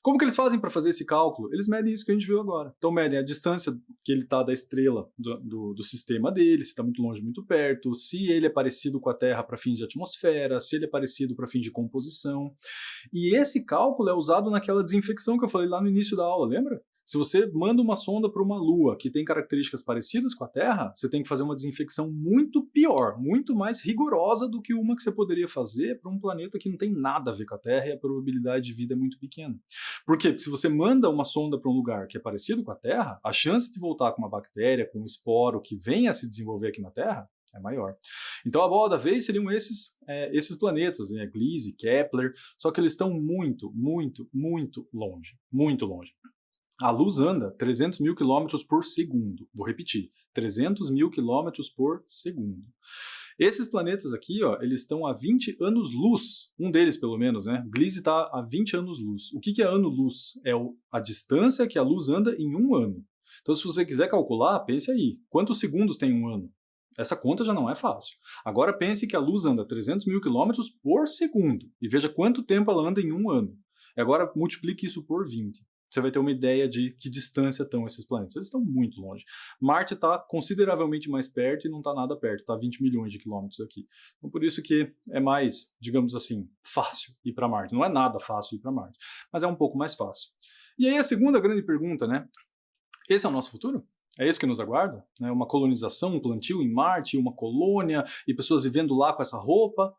Speaker 1: Como que eles fazem para fazer esse cálculo? Eles medem isso que a gente viu agora. Então medem a distância que ele está da estrela do sistema dele, se está muito longe, muito perto, se ele é parecido com a Terra para fins de atmosfera, se ele é parecido para fins de composição. E esse cálculo é usado naquela desinfecção que eu falei lá no início da aula, lembra? Se você manda uma sonda para uma Lua que tem características parecidas com a Terra, você tem que fazer uma desinfecção muito pior, muito mais rigorosa do que uma que você poderia fazer para um planeta que não tem nada a ver com a Terra e a probabilidade de vida é muito pequena. Por quê? Porque se você manda uma sonda para um lugar que é parecido com a Terra, a chance de voltar com uma bactéria, com um esporo que venha a se desenvolver aqui na Terra é maior. Então a bola da vez seriam esses planetas, Gliese, Kepler, só que eles estão muito, muito, muito longe. Muito longe. A luz anda 300 mil quilômetros por segundo. Vou repetir, 300 mil quilômetros por segundo. Esses planetas aqui, ó, eles estão a 20 anos-luz, um deles pelo menos, né? Gliese está a 20 anos-luz. O que é ano-luz? É a distância que a luz anda em um ano. Então, se você quiser calcular, pense aí, quantos segundos tem um ano? Essa conta já não é fácil. Agora pense que a luz anda 300 mil quilômetros por segundo, e veja quanto tempo ela anda em um ano. E agora multiplique isso por 20. Você vai ter uma ideia de que distância estão esses planetas. Eles estão muito longe. Marte está consideravelmente mais perto e não está nada perto. Está a 20 milhões de quilômetros aqui. Então, por isso que é mais, digamos assim, fácil ir para Marte. Não é nada fácil ir para Marte, mas é um pouco mais fácil. E aí a segunda grande pergunta, né? Esse é o nosso futuro? É isso que nos aguarda? Né? Uma colonização, um plantio em Marte, uma colônia e pessoas vivendo lá com essa roupa?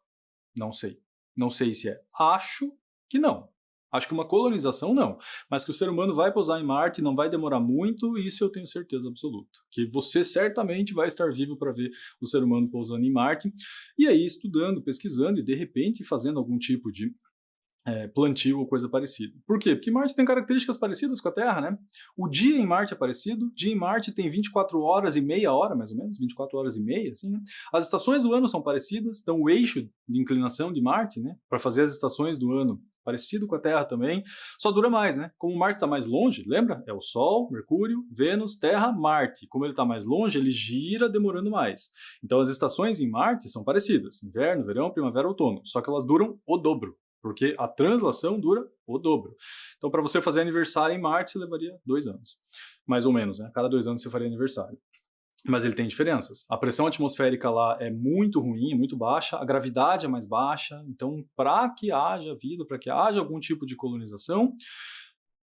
Speaker 1: Não sei. Não sei se é. Acho que não. Acho que uma colonização não, mas que o ser humano vai pousar em Marte, não vai demorar muito, isso eu tenho certeza absoluta. Que você certamente vai estar vivo para ver o ser humano pousando em Marte, e aí estudando, pesquisando e de repente fazendo algum tipo de plantio ou coisa parecida. Por quê? Porque Marte tem características parecidas com a Terra, né? O dia em Marte é parecido, o dia em Marte tem 24 horas e meia hora, mais ou menos, 24 horas e meia, assim, né? As estações do ano são parecidas, então o eixo de inclinação de Marte, né, para fazer as estações do ano, parecido com a Terra também, só dura mais, né? Como Marte está mais longe, lembra? É o Sol, Mercúrio, Vênus, Terra, Marte. Como ele está mais longe, ele gira demorando mais. Então as estações em Marte são parecidas, inverno, verão, primavera, outono, só que elas duram o dobro. Porque a translação dura o dobro. Então, para você fazer aniversário em Marte, você levaria 2 anos. Mais ou menos, né? Cada 2 anos você faria aniversário. Mas ele tem diferenças. A pressão atmosférica lá é muito ruim, é muito baixa, a gravidade é mais baixa. Então, para que haja vida, para que haja algum tipo de colonização,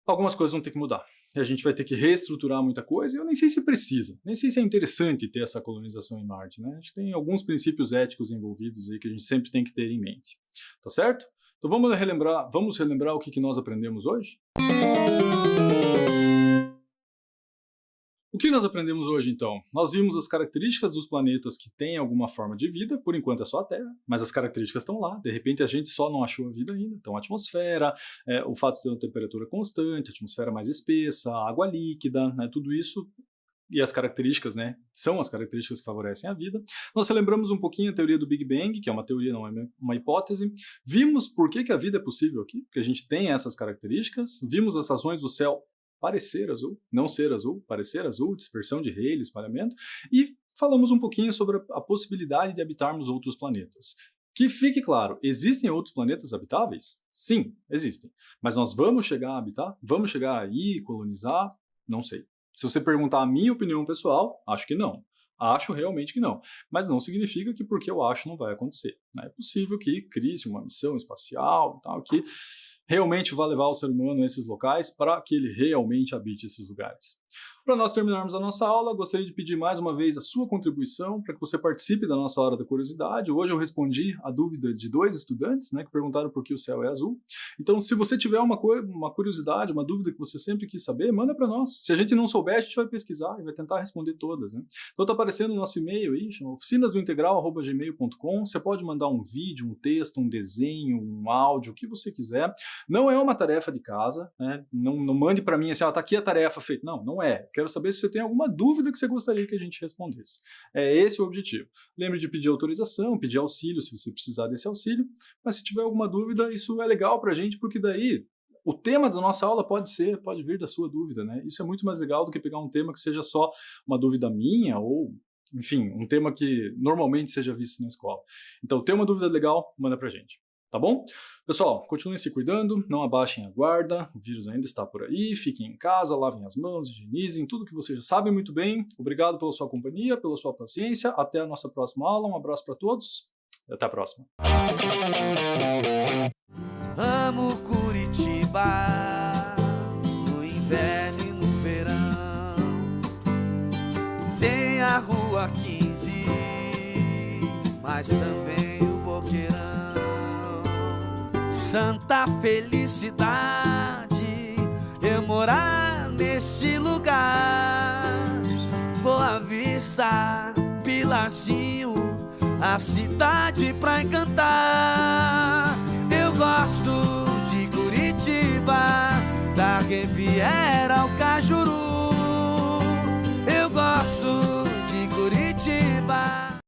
Speaker 1: algumas coisas vão ter que mudar. E a gente vai ter que reestruturar muita coisa, e eu nem sei se precisa, nem sei se é interessante ter essa colonização em Marte, né? A gente tem alguns princípios éticos envolvidos aí que a gente sempre tem que ter em mente. Tá certo? Então vamos relembrar o que nós aprendemos hoje? O que nós aprendemos hoje, então? Nós vimos as características dos planetas que têm alguma forma de vida, por enquanto é só a Terra, mas as características estão lá, de repente a gente só não achou a vida ainda. Então a atmosfera, o fato de ter uma temperatura constante, a atmosfera mais espessa, a água líquida, né, tudo isso e as características, né, são as características que favorecem a vida. Nós relembramos um pouquinho a teoria do Big Bang, que é uma teoria, não é uma hipótese. Vimos por que a vida é possível aqui, porque a gente tem essas características. Vimos as razões do céu parecer azul, não ser azul, parecer azul, dispersão de Rayleigh, espalhamento, e falamos um pouquinho sobre a possibilidade de habitarmos outros planetas. Que fique claro, existem outros planetas habitáveis? Sim, existem. Mas nós vamos chegar a habitar? Vamos chegar aí, colonizar? Não sei. Se você perguntar a minha opinião pessoal, acho que não. Acho realmente que não. Mas não significa que porque eu acho não vai acontecer. É possível que crie-se uma missão espacial, tal, que realmente vai levar o ser humano a esses locais para que ele realmente habite esses lugares. Para nós terminarmos a nossa aula, gostaria de pedir mais uma vez a sua contribuição para que você participe da nossa Hora da Curiosidade. Hoje eu respondi a dúvida de 2 estudantes, né, que perguntaram por que o céu é azul. Então, se você tiver uma curiosidade, uma dúvida que você sempre quis saber, manda para nós. Se a gente não souber, a gente vai pesquisar e vai tentar responder todas, né? Então está aparecendo o nosso e-mail aí, chama oficinasdointegral@gmail.com. Você pode mandar um vídeo, um texto, um desenho, um áudio, o que você quiser. Não é uma tarefa de casa, né? Não mande para mim assim, tá aqui a tarefa feita. Não, não é. Quero saber se você tem alguma dúvida que você gostaria que a gente respondesse. É esse o objetivo. Lembre de pedir autorização, pedir auxílio se você precisar desse auxílio, mas se tiver alguma dúvida, isso é legal para a gente, porque daí o tema da nossa aula pode vir da sua dúvida, né? Isso é muito mais legal do que pegar um tema que seja só uma dúvida minha ou, enfim, um tema que normalmente seja visto na escola. Então, tem uma dúvida legal, manda pra gente. Tá bom? Pessoal, continuem se cuidando, não abaixem a guarda, o vírus ainda está por aí, fiquem em casa, lavem as mãos, higienizem, tudo que vocês já sabem muito bem. Obrigado pela sua companhia, pela sua paciência, até a nossa próxima aula, um abraço para todos e até a próxima.
Speaker 4: Amo Curitiba, no inverno e no verão, tem a Rua 15, mas também o Boqueirão. Santa felicidade eu morar nesse lugar. Boa Vista, Pilarzinho, a cidade pra encantar. Eu gosto de Curitiba, da quem vier ao Cajuru.